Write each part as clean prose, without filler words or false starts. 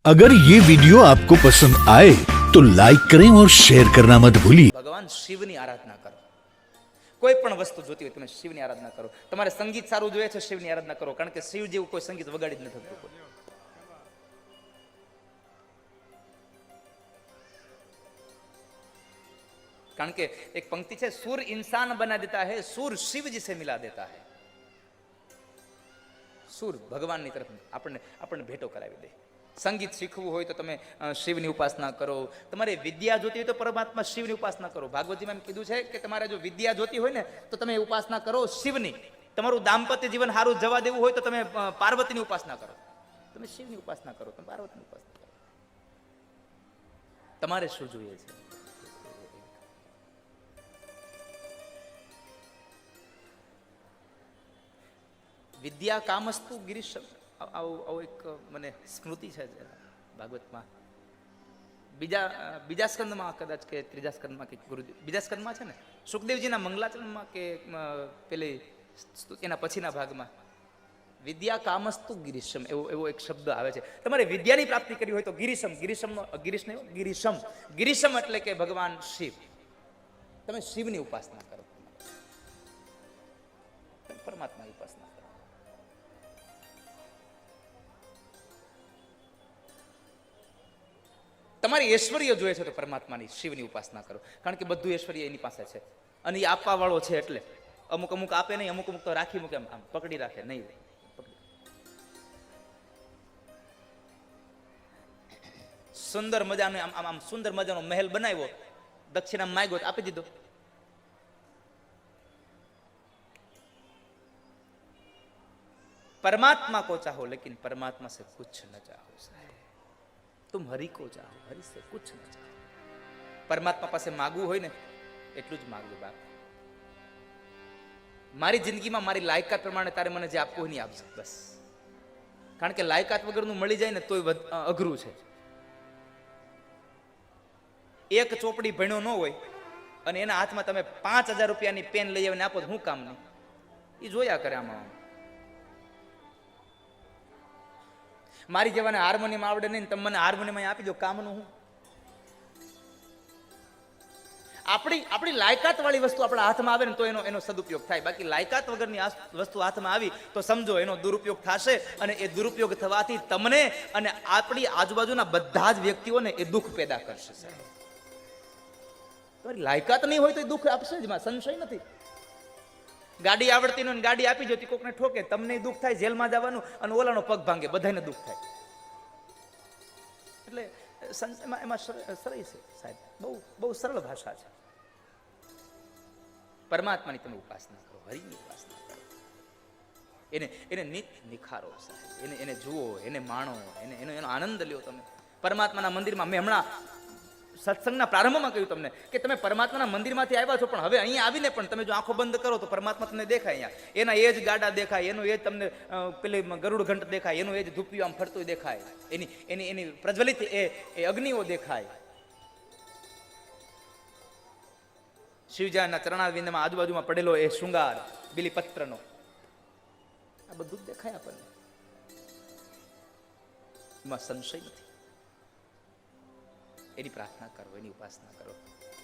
अगर ये वीडियो आपको पसंद आए तो लाइक करें और शेयर करना मत भूलिए। ભગવાન શિવની આરાધના કરો. કોઈ પણ વસ્તુ જોતી હોય તમે શિવની આરાધના કરો. તમારે સંગીત સારું જોઈએ છે, શિવની આરાધના કરો, કારણ કે શિવ જેવું કોઈ સંગીત વગાડી જ નથી શકતું. કારણ કે એક પંક્તિ છે, સુર इंसान बना देता है, सुर शिव जी से मिला देता है. સુર ભગવાનની તરફ આપણને ભેટો કરાવી દે. સંગીત શીખવું હોય તો તમે શિવની ઉપાસના કરો. તમારે વિદ્યા જોતી હોય તો પરમાત્મા શિવની ઉપાસના કરો. ભાગવતજીમાં એમ કીધું છે કે તમારે જો વિદ્યા જોતી હોય ને તો તમે ઉપાસના કરો શિવની. તમારું દાંપત્ય જીવન સારું જવા દેવું હોય તો તમે પાર્વતીની ઉપાસના કરો. તમે શિવની ઉપાસના કરો, તમે પાર્વતીની ઉપાસના કરો. તમારે શું જોઈએ છે? વિદ્યા કામસ્તુ ગિરીશ. આવું એક મને સ્મૃતિ છે ભાગવતમાં. બીજા સ્કંદમાં કદાચ કે ત્રીજા સ્કંદમાં કે ગુરુજી બીજા સ્કંદમાં છે ને, સુખદેવજીના મંગલાચરણમાં કે પેલી એના પછીના ભાગમાં વિદ્યા કામસ્તુ ગિરીશમ એવો એક શબ્દ આવે છે. તમારે વિદ્યાની પ્રાપ્તિ કરવી હોય તો ગિરીશમ એટલે કે ભગવાન શિવ. તમે શિવની ઉપાસના કરો, પરમાત્માની ઉપાસના. તમારી ઐશ્વર્ય જોઈએ છે તો પરમાત્માની શિવની ઉપાસના કરો, કારણ કે બધું ઐશ્વર્ય એની પાસે છે અને એ આપવા વાળો છે. એટલે અમુક આપે નહીં, અમુક તો રાખી મૂકે, આમ પકડી રાખે નહીં. સુંદર મજાનો આમ સુંદર મજાનો મહેલ બનાવ્યો, દક્ષિણા માંગ્યો આપી દીધો. परमात्मा को चाहो लेकिन परमात्मा से कुछ न चाहो साहब. तुम हरि को चाहो, हरि से कुछ न चाहो. પરમાત્મા પાસે માગવું હોય ને એટલું જ માગજો બાપ. મારી જિંદગીમાં મારી લાયકાત પ્રમાણે તારે મને જે આપવું હોય નહીં આપજો બસ. કારણ કે લાયકાત વગરનું મળી જાય ને તોય અઘરું છે. એક ચોપડી ભણ્યો ન હોય અને એના હાથમાં તમે 5,000 રૂપિયાની પેન લઈ આવીને આપો તો શું કામ નહીં? એ જોયા કરે. આમાં મારી જેવાને હાર્મોનિયમ આવડે નહીં, તમે મને હાર્મોનિયમ આપી દો, કામનું હું? આપણી લાયકાત વાળી વસ્તુ આપણા હાથમાં આવે ને તો એનો સદુપયોગ થાય. બાકી લાયકાત વગરની આ વસ્તુ હાથમાં આવી તો સમજો એનો દુરુપયોગ થશે, અને એ દુરુપયોગ થવાથી તમને અને આપણી આજુબાજુના બધા જ વ્યક્તિઓને એ દુઃખ પેદા કરશે. તમારી લાયકાત નહીં હોય તો એ દુઃખ આપશે જ, સંશય નથી. ગાડી આવડતી ને ગાડી આપી જતી, કોકને ઠોકે, તમને દુઃખ થાય, જેલમાં જવાનું, અને ઓલાનો પગ ભાંગે, બધાને દુઃખ થાય. એટલે એમાં સરળ છે સાહેબ, બહુ સરળ ભાષા છે. પરમાત્માની તમે ઉપાસના કરો, હરિની ઉપાસના કરો, એને નિખારો સાહેબ, એને જુઓ, એને માણો, એનો આનંદ લ્યો. તમે પરમાત્માના મંદિરમાં, મેં હમણાં સત્સંગના પ્રારંભમાં કહ્યું તમને કે તમે પરમાત્માના મંદિરમાંથી આવ્યા છો, પણ હવે અહીંયા આવીને પણ તમે જો આંખો બંધ કરો તો પરમાત્મા તમને દેખાય. અહીંયા એના એ જ ગાડા દેખાય, એનો એ જ તમને પેલી ગરુડ ઘંટ દેખાય, એનું એ જ ધૂપિયું આમ ફરતું દેખાય, એની પ્રજ્વલિત એ અગ્નિઓ દેખાય. શિવજીના ચરણારવિંદમાં આજુબાજુમાં પડેલો એ શૃંગાર બિલીપત્રનો, આ બધું જ દેખાય આપણને. એમાં સંશય નથી. એની પ્રાર્થના કરો, એની ઉપાસના કરો,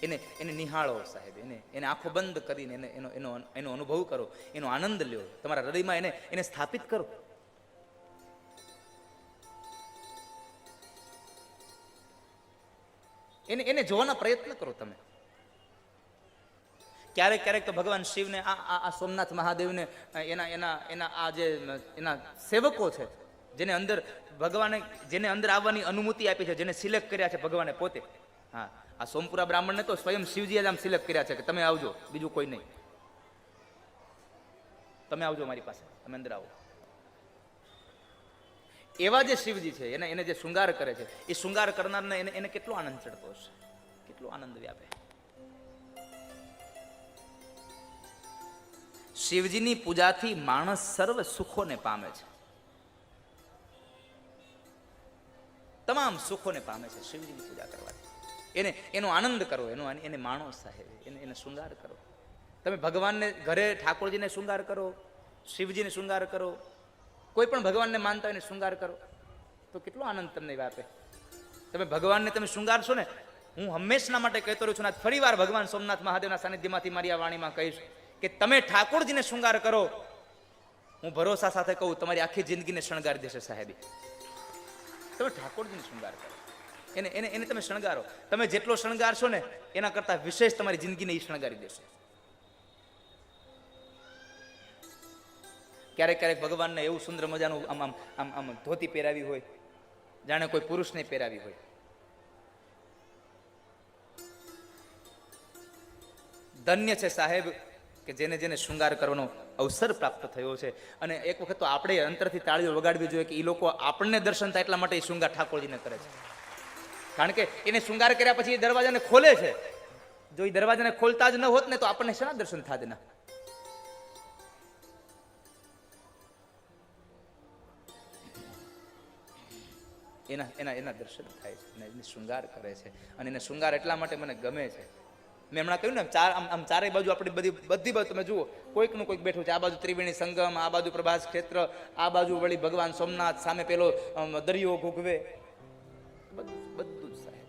એને નિહાળો સાહેબ, એને આંખો બંધ કરીને એનો અનુભવ કરો, એનો આનંદ લ્યો, તમારા હૃદયમાં એને સ્થાપિત કરો. એને જોવાના પ્રયત્ન કરો તમે. ક્યારેક તો ભગવાન શિવને આ સોમનાથ મહાદેવને એના આ જે એના સેવકો છે, જેને અંદર ભગવાને જેને અંદર આવવાની અનુમતિ આપી છે, જેને સિલેક્ટ કર્યા છે ભગવાને પોતે. હા, આ સોમપુરા બ્રાહ્મણને તો સ્વયં શિવજીએ જ આમ સિલેક્ટ કર્યા છે કે તમે આવજો, બીજું કોઈ નહીં. તમે આવજો મારી પાસે, તમે અંદર આવો. એવા જે શિવજી છે એને જે શૃંગાર કરે છે, એ શૃંગાર કરનારને એને કેટલો આનંદ ચડતો હશે, કેટલો આનંદ વ્યાપે. શિવજીની પૂજાથી માણસ સર્વ સુખોને પામે છે, તમામ સુખોને પામે છે શિવજીની પૂજા કરવાથી. એનો આનંદ કરો, એને માણો સાહેબ, એને શૃંગાર કરો. તમે ભગવાનને ઘરે ઠાકોરજીને શૃંગાર કરો, શિવજીને શૃંગાર કરો, કોઈ પણ ભગવાનને માનતા હોય એને શૃંગાર કરો. તો કેટલો આનંદ તમને આપે. તમે ભગવાનને તમે શૃંગારશો ને, હું હંમેશના માટે કહેતો રહ્યો છું, ફરી વાર ભગવાન સોમનાથ મહાદેવના સાનિધ્યમાંથી મારી આ વાણીમાં કહીશ કે તમે ઠાકોરજીને શૃંગાર કરો, હું ભરોસા સાથે કહું તમારી આખી જિંદગીને શણગારી દેશે સાહેબી. તમે ઠાકોરજીને શૃંગાર કરો, એને એને એને તમે શણગારો. તમે જેટલો શણગારશો ને એના કરતાં વિશેષ તમારી જિંદગીને એ શણગારી દેશે. ક્યારેક ક્યારેક ભગવાનને એવું સુંદર મજાનું આમ આમ આમ આમ ધોતી પહેરાવી હોય, જાણે કોઈ પુરુષને પહેરાવી હોય. ધન્ય છે સાહેબ કે જેને જેને શૃંગાર કરવાનો અવસર પ્રાપ્ત થયો છે. અને એક વખત તો આપણે અંતરથી તાળીઓ વગાડવી જોઈએ કે એ લોકો આપણને દર્શન થાય એટલા માટે એ શૃંગાર ઠાકોરજીને કરે છે. કારણ કે એને શૃંગાર કર્યા પછી એ દરવાજાને ખોલે છે. જો એ દરવાજાને ખોલતા જ ન હોત ને તો આપણને શેના દર્શન થાત ના. એના એના એના દર્શન થાય છે અને એને શૃંગાર કરે છે. અને એને શૃંગાર એટલા માટે મને ગમે છે. મેં હમણાં કહ્યું ને, આમ ચારે બાજુ આપણી બધી બાજુ તમે જુઓ, કોઈકનું કોઈક બેઠું છે. આ બાજુ ત્રિવેણી સંગમ, આ બાજુ પ્રભાસ ક્ષેત્ર, આ બાજુ વળી ભગવાન સોમનાથ, સામે પેલો દરિયો ઘૂઘવે, બધું જ સાહેબ.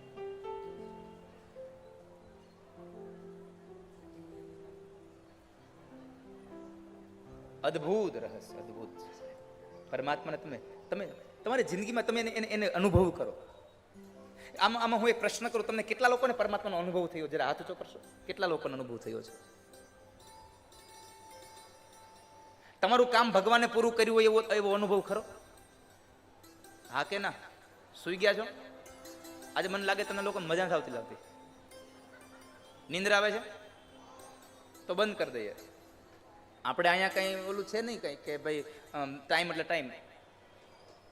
અદ્ભુત રહસ્ય, અદ્ભુત છે સાહેબ. પરમાત્માને તમે તમે તમારી જિંદગીમાં તમે એને અનુભવ કરો. આમાં હું એક પ્રશ્ન કરું, તમને કેટલા લોકોને પરમાત્માનો અનુભવ થયો? જરા હાથ ઊંચો કરશો. કેટલા લોકોનો અનુભવ થયો છે? તમારું કામ ભગવાને પૂરું કર્યું હોય એવો અનુભવ ખરો? હા કે ના? સુઈ ગયા છો? આજે મને લાગે તમને લોકોને મજા નથી આવતી લાગતી. નિંદ્રા આવે છે તો બંધ કરી દઈએ. આપણે અહીંયા કઈ ઓલું છે નહીં કઈ કે ભાઈ ટાઈમ એટલે ટાઈમ,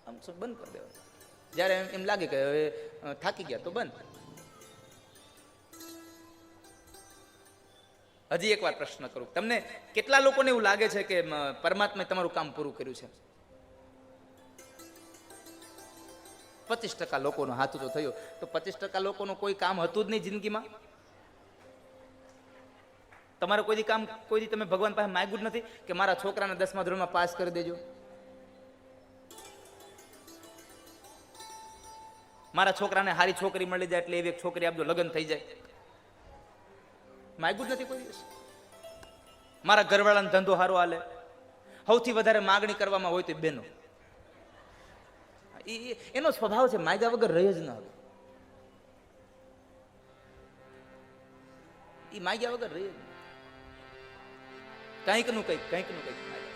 આમ બંધ કરી દેવાનું. જ્યારે એમ લાગે કે હવે થાકી ગયા તો બંધ. હજી એક વાર પ્રશ્ન કરું, તમને કેટલા લોકોને એવું લાગે છે કે પરમાત્માએ તમારું કામ પૂરું કર્યું છે? 25% લોકોનો હાથ ઊંચો થયો. તો 25% લોકોનું કોઈ કામ હતું જ નહીં જિંદગીમાં. તમારે કોઈ કામ કોઈ તમે ભગવાન પાસે માંગ્યું જ નથી કે મારા છોકરાને 10મા ધોરણમાં પાસ કરી દેજો, મારા છોકરાને સારી છોકરી મળી જાય એટલે એવી એક છોકરી આપજો, લગ્ન થઈ જાય. માંગ્યું જ નથી કોઈ દિવસ. મારા ઘરવાળાનો ધંધો સારો હાલે. સૌથી વધારે માગણી કરવામાં હોય તો બેનો. એનો સ્વભાવ છે, માગ્યા વગર રહી જ ન હવે. એ માગ્યા વગર રહી જ કંઈક નું કંઈક માગ્યા.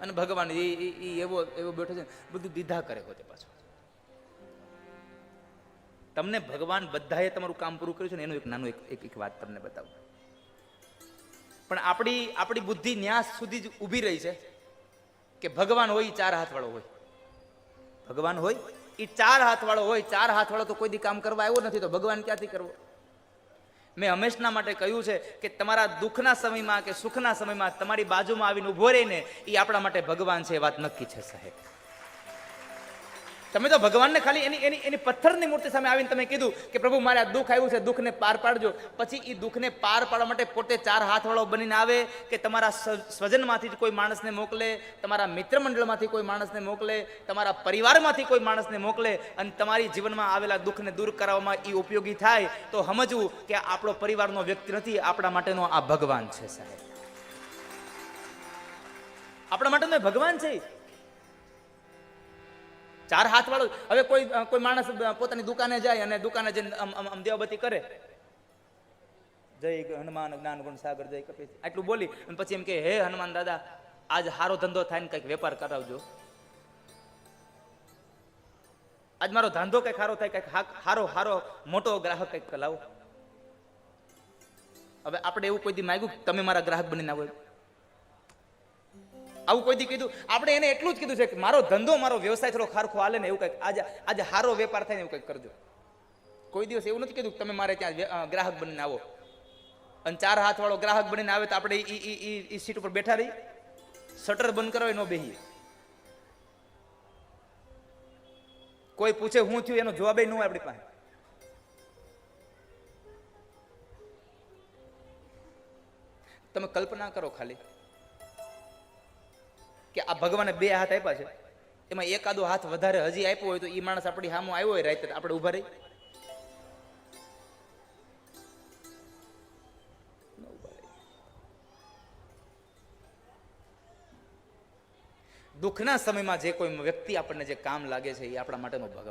અને ભગવાન એવો બેઠો છે, બધું દીધા કરે હોતે પાછો. તમને ભગવાન બધાએ તમારું કામ પૂરું કર્યું છે ને એનું એક નાનું એક વાત તમને બતાવું. પણ આપણી બુદ્ધિ ન્યાસ સુધી જ ઊભી રહી છે કે ભગવાન હોય 4 હાથ વાળો હોય. ભગવાન હોય એ 4 હાથ વાળો હોય. 4 હાથ વાળો તો કોઈ દી કામ કરવા આવ્યો નથી, તો ભગવાન ક્યાંથી કરવો? મેં હંમેશના માટે કહ્યું છે કે તમારા દુઃખના સમયમાં કે સુખના સમયમાં તમારી બાજુમાં આવીને ઉભો રહીને એ આપણા માટે ભગવાન છે, એ વાત નક્કી છે સાહેબ. તમે તો ભગવાનને ખાલી એની પથ્થરની મૂર્તિ સામે આવીને તમે કીધું કે પ્રભુ મારે આ દુઃખ આવ્યું છે, દુઃખને પાર પાડજો. પછી એ દુઃખને પાર પાડવા માટે પોતે 4 હાથ વાળો બનીને આવે કે તમારા સ્વજનમાંથી જ કોઈ માણસને મોકલે, તમારા મિત્ર મંડળમાંથી કોઈ માણસને મોકલે, તમારા પરિવારમાંથી કોઈ માણસને મોકલે અને તમારી જીવનમાં આવેલા દુઃખને દૂર કરવામાં એ ઉપયોગી થાય, તો સમજવું કે આપણો પરિવારનો વ્યક્તિ નથી, આપણા માટેનો આ ભગવાન છે સાહેબ. આપણા માટેનો ભગવાન છે. 4 હાથ વાળો. હવે કોઈ માણસ પોતાની દુકાને જાય અને દુકાને જઈને આમ દેવબત્તી કરે, જય હનુમાન જ્ઞાન ગુણ સાગર જય કપીશ આટલું બોલી અને પછી એમ કે હે હનુમાન દાદા આજ હારો ધંધો થાય ને કંઈક વેપાર કરાવજો, આજ મારો ધંધો કંઈક સારો થાય, કંઈક હારો મોટો ગ્રાહક કંઈક લાવો. હવે આપણે એવું કોઈ દી માંગ્યું તમે મારા ગ્રાહક બનીને આવો? આવું કોઈ દી કીધું? આપણે એને એટલું જ કીધું છે કે મારો ધંધો મારો વ્યવસાય થોડો ખારખો હાલે ને એવું કંઈક આજે હારો વેપાર થાય ને એવું કંઈક કરજો. કોઈ દિવસ એવું નથી કીધું તમે મારે ત્યાં ગ્રાહક બનીને આવો. અને 4 હાથ વાળો ગ્રાહક બનીને આવે તો આપણે ઈ સીટ ઉપર બેઠા રહી, શટર બંધ કરાવે ન બેહીએ. કોઈ પૂછે હું થયું એનો જવાબ ન હોય આપણી પાસે. તમે કલ્પના કરો ખાલી કે આ ભગવાને બે હાથ આપ્યા છે, એમાં એકાદો હાથ વધારે હજી આપ્યો હોય તો એ માણસ આપણી સામે આવ્યો હોય રાતે, આપણે ઉભા રહી? દુઃખના સમયમાં જે કોઈ વ્યક્તિ આપણને જે કામ લાગે છે એ આપણા માટેનો ભગવાન